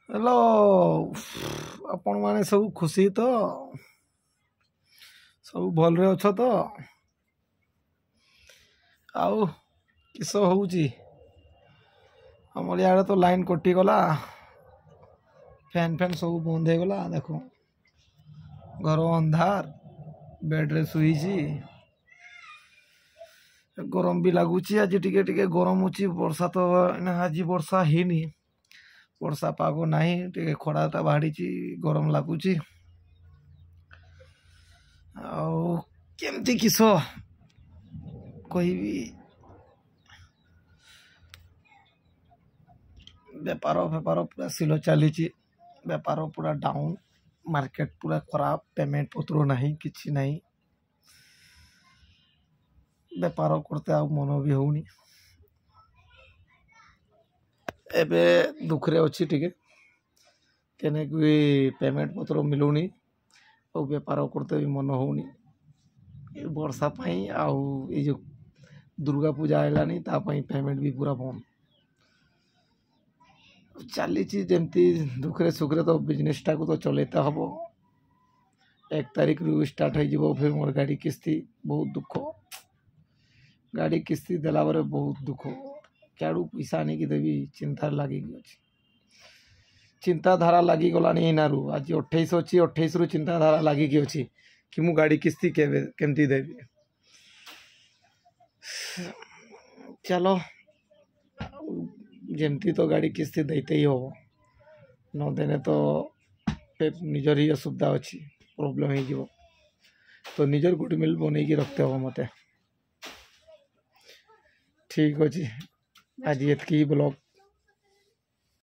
hello आपण माने सब खुशी तो सब भल रे अछ तो आउ किस होउची हमर यार तो लाइन कटि गला फैन फैन सब बंद हो गला देखो घर अंधार बेड रे सुईची गरम भी लगुची आज टिके टिके गरम होची वर्षा तो आज वर्षा हेनी वर्षा पाग नाही टिके खराटा बाहरीची गरम लगुची आउ केमती किस कहबी बेपार फेपार पूरा स्लो चली बेपार पूरा डाउन मार्केट पूरा खराब पेमेंट पत्र नहीं किसी नहीं बेपार करते आ मन भी होनी एबे दुखरे अच्छी टिके केने भी पेमेंट पत्र मिलूनी और बेपार करते भी मन होनी वर्षा पाई आउ ये जो दुर्गा पूजा आइलानी तापाई पेमेंट भी पूरा बंद चली जमती दुखरे सुखरे तो बिजनेस टाक तो चलते हम 1 तारिख रु स्टार्ट हो फिर मोर गाड़ी किस्ती बहुत दुख गाड़ी किस्ती देला बारे बहुत दुख क्याड़ू पैसा आनी की देवी चिंतार लगी चिंताधारा लगी गलानी इनारू आज 28 अच्छी 28 रु चिंताधारा लगी अच्छी कि मु गाड़ी किस्ती केमती देवी चलो जमती तो गाड़ी किस्ती देते ही हो न देने तो निजर ही असुविधा अच्छी प्रोब्लेम हो तो निजर गुडमिल बनई रखते हो मत ठीक अच्छे आज ये ब्लॉग